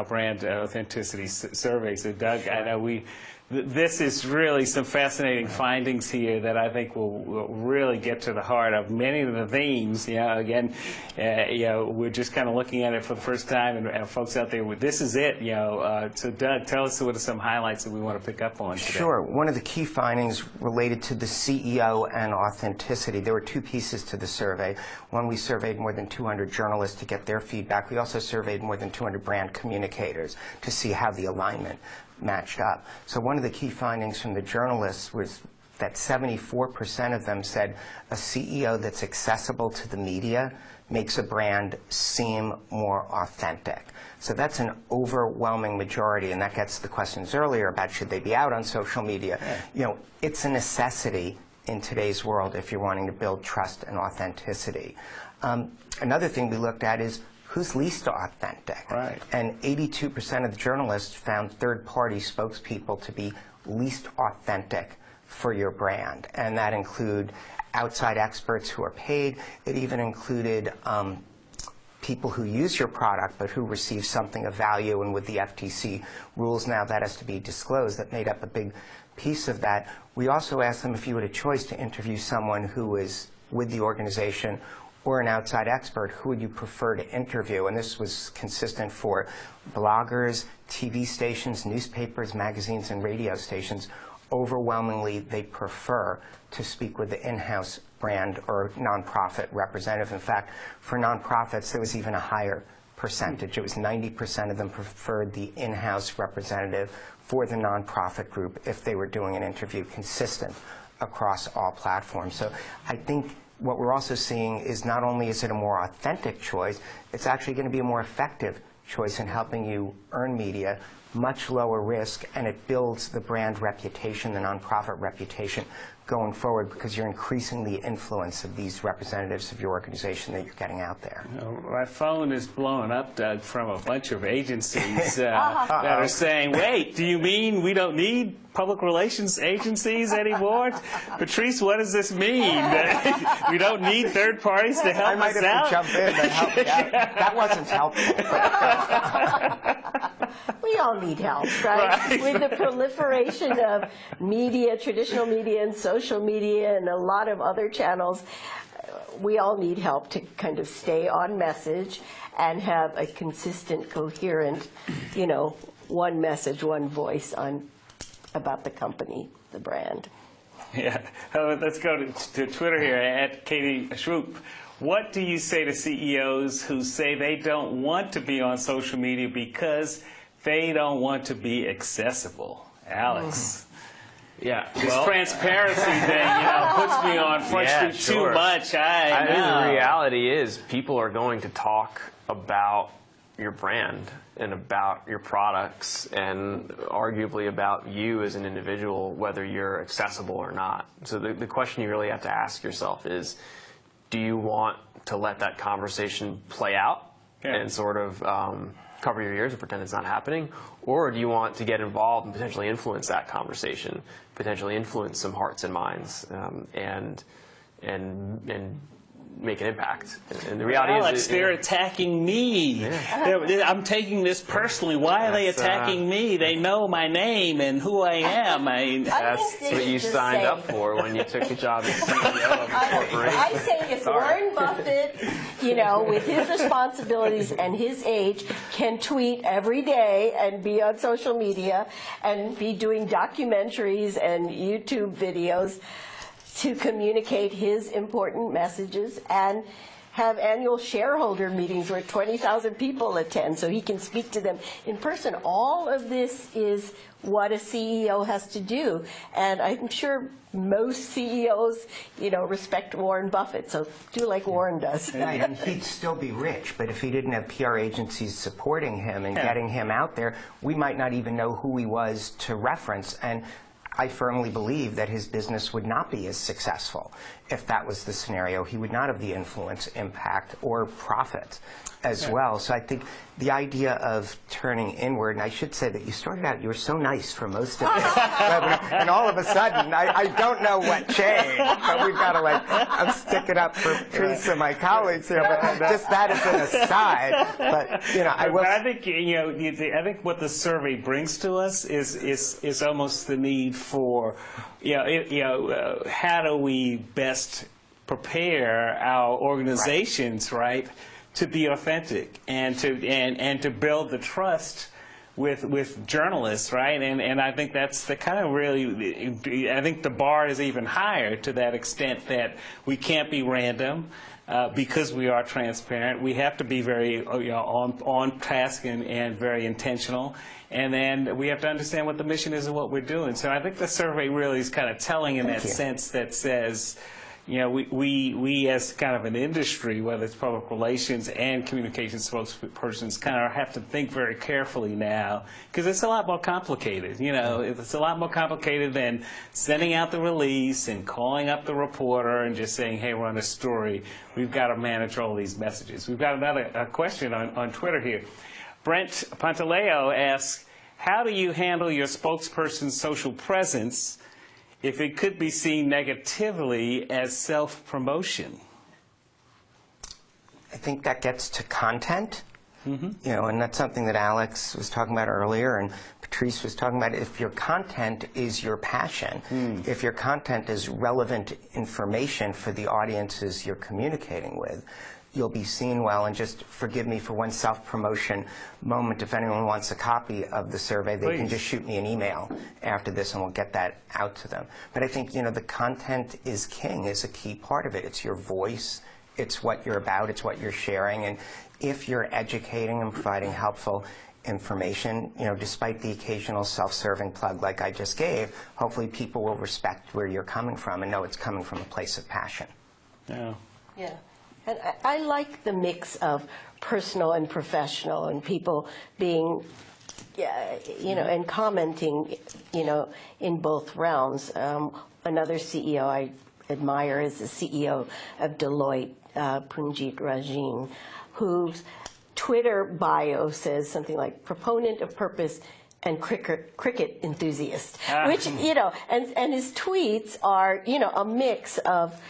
brand authenticity surveys. So Doug, I know this is really some fascinating findings here that I think will really get to the heart of many of the themes. You know, again, we're just kind of looking at it for the first time, and folks out there, this is it. You know, so Doug, tell us what are some highlights that we want to pick up on today. Sure. One of the key findings related to the CEO and authenticity. There were two pieces to the survey. One, we surveyed more than 200 journalists to get their feedback. We also surveyed more than 200 brand communicators to see how the alignment matched up. So one of the key findings from the journalists was that 74% of them said a CEO that's accessible to the media makes a brand seem more authentic. So that's an overwhelming majority, and that gets to the questions earlier about should they be out on social media. You know, it's a necessity in today's world if you're wanting to build trust and authenticity. Another thing we looked at is who's least authentic. Right. And 82% of the journalists found third-party spokespeople to be least authentic for your brand. And that include outside experts who are paid. It even included people who use your product but who receive something of value. And with the FTC rules now, that has to be disclosed. That made up a big piece of that. We also asked them if you had a choice to interview someone who is with the organization or an outside expert, who would you prefer to interview? And this was consistent for bloggers, TV stations, newspapers, magazines, and radio stations. Overwhelmingly, they prefer to speak with the in-house brand or nonprofit representative. In fact, for nonprofits, there was even a higher percentage. It was 90% of them preferred the in-house representative for the nonprofit group if they were doing an interview consistent across all platforms. So I think what we're also seeing is not only is it a more authentic choice, it's actually going to be a more effective choice in helping you earn media, much lower risk, and it builds the brand reputation, the nonprofit reputation going forward because you're increasing the influence of these representatives of your organization that you're getting out there. My phone is blowing up, Doug, from a bunch of agencies that are saying, wait, do you mean we don't need public relations agencies anymore? Patrice, what does this mean? We don't need third parties to help us out? I might have to jump in and help you out. That wasn't helpful. We all need help, right? With the proliferation of media, traditional media and social media and a lot of other channels, we all need help to kind of stay on message and have a consistent, coherent, you know, one message, one voice about the company, the brand. Yeah. Let's go to Twitter here at Katie Schroop. What do you say to CEOs who say they don't want to be on social media because they don't want to be accessible? Alex. Yeah, This transparency thing, you know, puts me on Front Street too much. I know. The reality is people are going to talk about your brand and about your products and arguably about you as an individual, whether you're accessible or not. So the question you really have to ask yourself is, do you want to let that conversation play out and sort of cover your ears and pretend it's not happening? Or do you want to get involved and potentially influence that conversation, potentially influence some hearts and minds, and make an impact? And the reality Alex, is, they're attacking me. Yeah. I'm taking this personally. Why are they attacking me? They know my name and who I am. That's what you signed up for when you took a job as CEO of a corporation. I say if Warren Buffett, you know, with his responsibilities and his age, can tweet every day and be on social media and be doing documentaries and YouTube videos to communicate his important messages and have annual shareholder meetings where 20,000 people attend so he can speak to them in person. All of this is what a CEO has to do. And I'm sure most CEOs, respect Warren Buffett, so do like Warren does. Right, and he'd still be rich, but if he didn't have PR agencies supporting him and getting him out there, we might not even know who he was to reference. And I firmly believe that his business would not be as successful if that was the scenario. He would not have the influence, impact, or profit as well. So I think the idea of turning inward, and I should say that you started out, you were so nice for most of this, and all of a sudden, I don't know what changed, but we've got to I'm sticking up for Patrice and my colleagues here, but just that as an aside. But I will. But I think I think what the survey brings to us is almost the need for how do we best prepare our organizations, right, to be authentic and to build the trust with journalists, right? And I think that's the kind of really, I think the bar is even higher to that extent that we can't be random. Because we are transparent, we have to be very on task and very intentional, and then we have to understand what the mission is and what we're doing. So I think the survey really is kind of telling in that sense that says, we as kind of an industry, whether it's public relations and communication spokespersons, kind of have to think very carefully now, because it's a lot more complicated. It's a lot more complicated than sending out the release and calling up the reporter and just saying, hey, run a story. We've got to manage all these messages. We've got another question on Twitter here. Brent Pantaleo asks, how do you handle your spokesperson's social presence if it could be seen negatively as self-promotion? I think that gets to content, and that's something that Alex was talking about earlier, and Patrice was talking about. If your content is your passion, if your content is relevant information for the audiences you're communicating with, you'll be seen well. And just forgive me for one self-promotion moment. If anyone wants a copy of the survey, they can just shoot me an email after this, and we'll get that out to them. But I think, the content is king, is a key part of it. It's your voice. It's what you're about. It's what you're sharing. And if you're educating and providing helpful information, despite the occasional self-serving plug like I just gave, hopefully people will respect where you're coming from and know it's coming from a place of passion. Yeah. Yeah. And I like the mix of personal and professional, and people being, and commenting, in both realms. Another CEO I admire is the CEO of Deloitte, Punjit Rajin, whose Twitter bio says something like proponent of purpose and cricket enthusiast, which, and his tweets are, a mix of,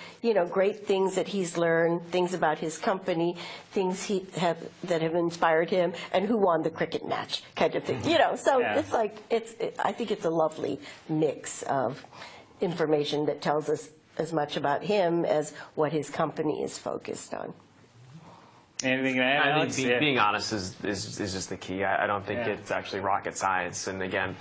great things that he's learned, things about his company, things that have inspired him, and who won the cricket match kind of thing, so it's like, I think it's a lovely mix of information that tells us as much about him as what his company is focused on. Anything to add, Alex? Being honest is just the key. I don't think it's actually rocket science. And again,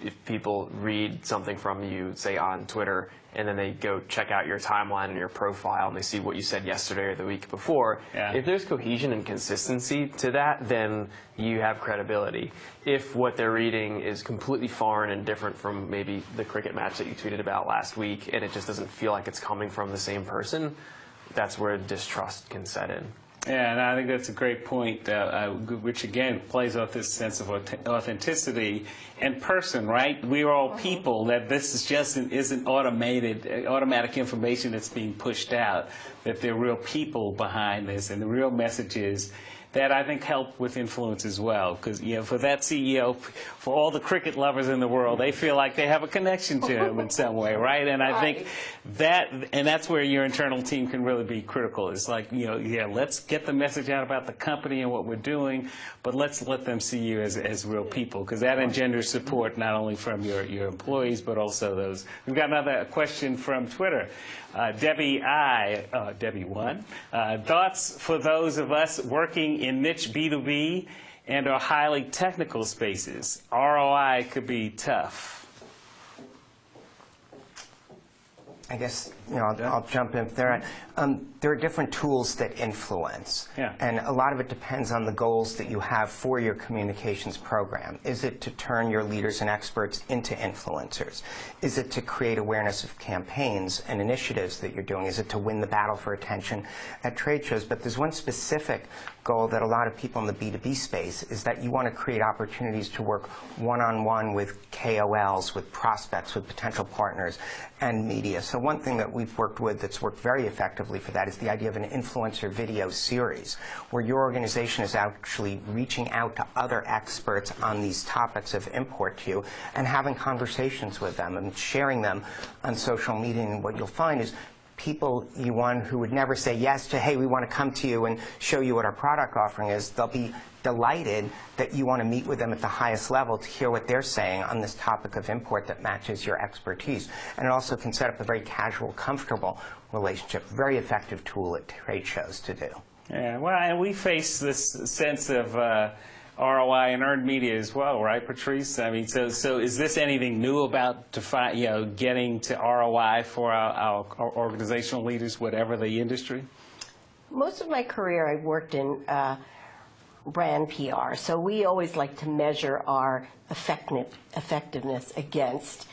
if people read something from you, say on Twitter, and then they go check out your timeline and your profile, and they see what you said yesterday or the week before, if there's cohesion and consistency to that, then you have credibility. If what they're reading is completely foreign and different from maybe the cricket match that you tweeted about last week, and it just doesn't feel like it's coming from the same person, that's where distrust can set in. Yeah, and I think that's a great point, which again plays off this sense of authenticity and person, right? We are all people. That this is just isn't automatic information that's being pushed out. That there are real people behind this, and the real messages that I think help with influence as well. Because for that CEO, for all the cricket lovers in the world, they feel like they have a connection to him in some way, right? And I think that's where your internal team can really be critical. It's like, let's get the message out about the company and what we're doing, but let's let them see you as real people, because that engenders support not only from your employees, but also those. We've got another question from Twitter. Debbie 1. Thoughts for those of us working in niche B2B and or highly technical spaces? ROI could be tough. I guess I'll jump in there. There are different tools that influence, and a lot of it depends on the goals that you have for your communications program. Is it to turn your leaders and experts into influencers? Is it to create awareness of campaigns and initiatives that you're doing? Is it to win the battle for attention at trade shows? But there's one specific goal that a lot of people in the B2B space is that you want to create opportunities to work one-on-one with KOLs, with prospects, with potential partners, and media. So one thing that we've worked with that's worked very effectively for that is the idea of an influencer video series, where your organization is actually reaching out to other experts on these topics of import to you and having conversations with them and sharing them on social media. And what you'll find is people you want who would never say yes to, hey, we want to come to you and show you what our product offering is, they'll be delighted that you want to meet with them at the highest level to hear what they're saying on this topic of import that matches your expertise. And it also can set up a very casual, comfortable relationship. Very effective tool at trade shows to do. Yeah, well, and we face this sense of ROI and earned media as well, right, Patrice? I mean, so is this anything new about getting to ROI for our organizational leaders, whatever the industry? Most of my career, I've worked in brand PR, so we always like to measure our effectiveness against,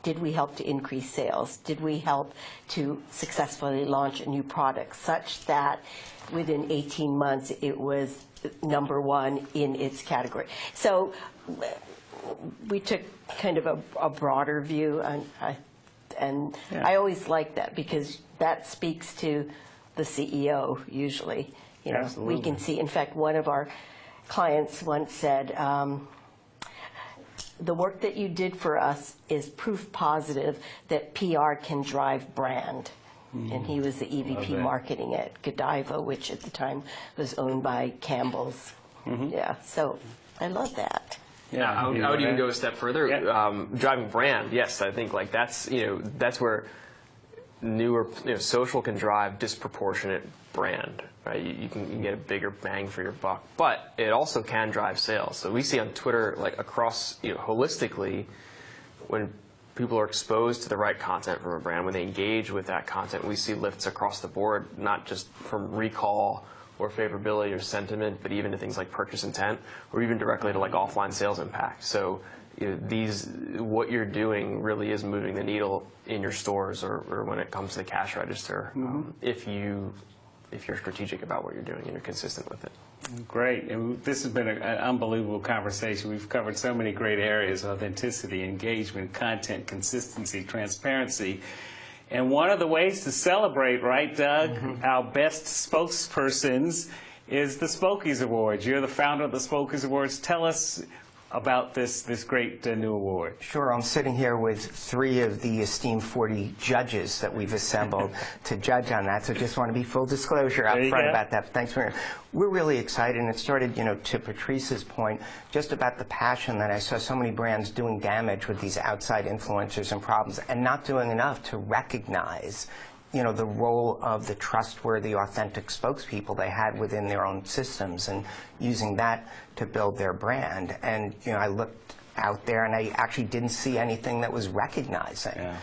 did we help to increase sales? Did we help to successfully launch a new product such that within 18 months it was #1 in its category? So we took kind of a broader view, and I always like that because that speaks to the CEO usually. You know, we can see. In fact, one of our clients once said, the work that you did for us is proof positive that PR can drive brand. And he was the EVP marketing at Godiva, which at the time was owned by Campbell's. Yeah, so I love that. Yeah, I would even go a step further. Driving brand, yes, I think like that's where newer social can drive disproportionate brand. Right, you can get a bigger bang for your buck, but it also can drive sales. So we see on Twitter, like across, holistically, when people are exposed to the right content from a brand, when they engage with that content, we see lifts across the board, not just from recall or favorability or sentiment, but even to things like purchase intent, or even directly to like offline sales impact. So what you're doing really is moving the needle in your stores or when it comes to the cash register, if you're strategic about what you're doing and you're consistent with it. Great. And this has been an unbelievable conversation. We've covered so many great areas: authenticity, engagement, content, consistency, transparency. And one of the ways to celebrate, right, Doug, our best spokespersons is the SPOKEies Awards. You're the founder of the SPOKEies Awards. Tell us about this great new award. Sure. I'm sitting here with 3 of the esteemed 40 judges that we've assembled to judge on that. So just want to be full disclosure up front about that. Thanks for We're really excited, and it started, to Patrice's point, just about the passion that I saw so many brands doing damage with these outside influencers and problems, and not doing enough to recognize the role of the trustworthy, authentic spokespeople they had within their own systems and using that to build their brand. And, I looked out there and I actually didn't see anything that was recognizing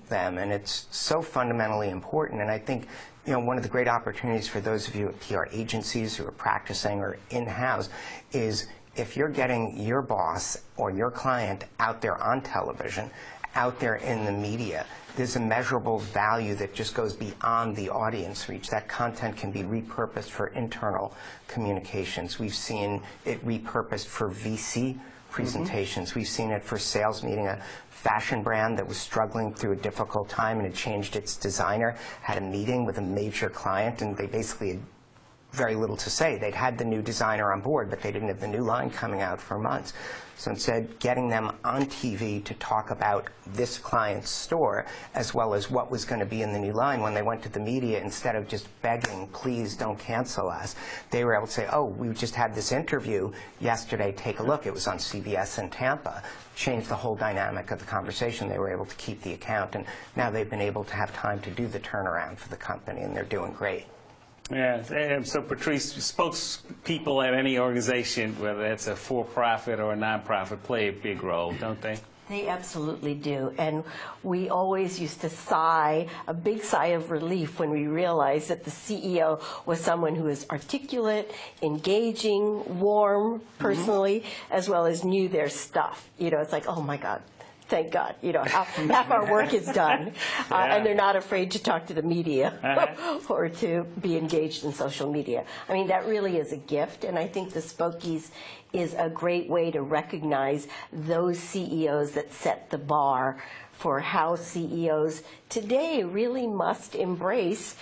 them. And it's so fundamentally important. And I think, one of the great opportunities for those of you at PR agencies who are practicing or in-house is if you're getting your boss or your client out there on television, out there in the media, there's a measurable value that just goes beyond the audience reach. That content can be repurposed for internal communications. We've seen it repurposed for VC presentations. We've seen it for sales meeting. A fashion brand that was struggling through a difficult time and had changed its designer, had a meeting with a major client, and they basically had very little to say. They'd had the new designer on board, but they didn't have the new line coming out for months. So instead, getting them on TV to talk about this client's store, as well as what was going to be in the new line, when they went to the media, instead of just begging, please don't cancel us, they were able to say, oh, we just had this interview yesterday, take a look. It was on CBS in Tampa. Changed the whole dynamic of the conversation. They were able to keep the account, and now they've been able to have time to do the turnaround for the company, and they're doing great. Yeah, so Patrice, spokespeople at any organization, whether it's a for-profit or a non-profit, play a big role, don't they? They absolutely do. And we always used to sigh, a big sigh of relief when we realized that the CEO was someone who is articulate, engaging, warm personally, as well as knew their stuff. You know, it's like, oh my God. Thank God, you know, half our work is done, and they're not afraid to talk to the media or to be engaged in social media. I mean, that really is a gift, and I think the SPOKEies is a great way to recognize those CEOs that set the bar for how CEOs today really must embrace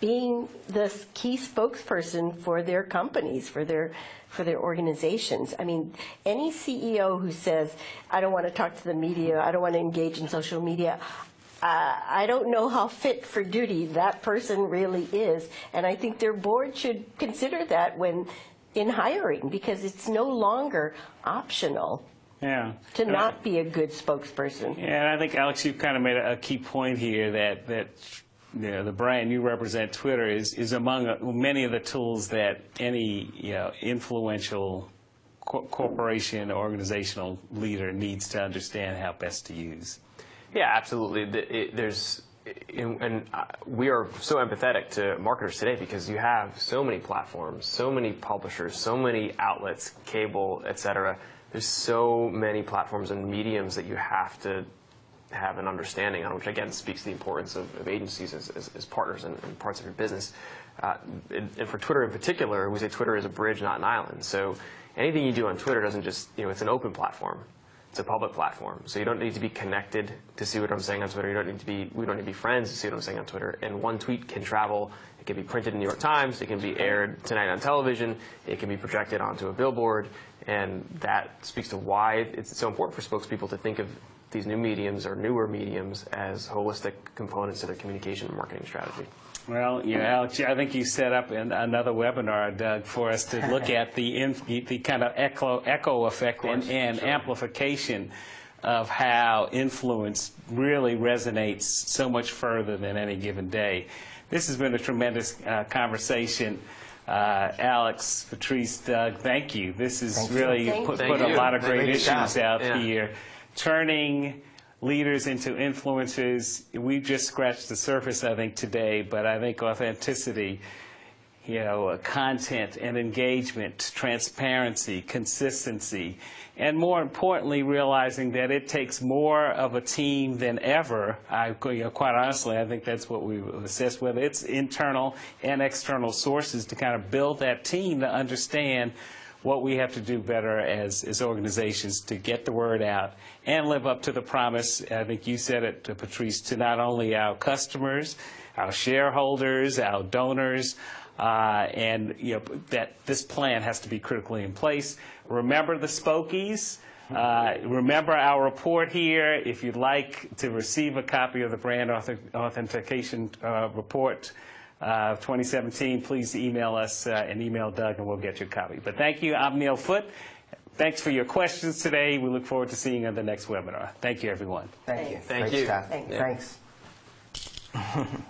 being the key spokesperson for their companies, for their organizations. I mean, any CEO who says, I don't want to talk to the media, I don't want to engage in social media, I don't know how fit for duty that person really is. And I think their board should consider that when in hiring, because it's no longer optional to not be a good spokesperson. Yeah, and I think, Alex, you've kind of made a key point here that you know, the brand you represent, Twitter, is among many of the tools that any influential corporation or organizational leader needs to understand how best to use. Yeah, absolutely. We are so empathetic to marketers today because you have so many platforms, so many publishers, so many outlets, cable, et cetera. There's so many platforms and mediums that you have to have an understanding on, which again speaks to the importance of agencies as partners in parts of your business. And for Twitter in particular, we say Twitter is a bridge, not an island. So anything you do on Twitter doesn't just, it's an open platform. It's a public platform. So you don't need to be connected to see what I'm saying on Twitter. We don't need to be friends to see what I'm saying on Twitter. And one tweet can travel. It can be printed in the New York Times. It can be aired tonight on television. It can be projected onto a billboard. And that speaks to why it's so important for spokespeople to think of these new mediums or newer mediums as holistic components to their communication and marketing strategy. Well, Alex, I think you set up another webinar, Doug, for us to look at the kind of echo effect and amplification of how influence really resonates so much further than any given day. This has been a tremendous conversation. Alex, Patrice, Doug, thank you. This has really put a lot of great issues out here. Turning leaders into influencers, we've just scratched the surface, I think, today, but I think authenticity, content and engagement, transparency, consistency, and more importantly, realizing that it takes more of a team than ever. Quite honestly, I think that's what we've assessed, whether it's internal and external sources, to kind of build that team to understand what we have to do better as organizations to get the word out and live up to the promise, I think you said it, Patrice, to not only our customers, our shareholders, our donors, and that this plan has to be critically in place. Remember the SPOKEies. Remember our report here. If you'd like to receive a copy of the Brand Authentication Report 2017, please email us and email Doug, and we'll get you a copy. But thank you. I'm Neil Foote. Thanks for your questions today. We look forward to seeing you on the next webinar. Thank you, everyone. Thank you. Thank Great you. stuff. Thanks. Thanks.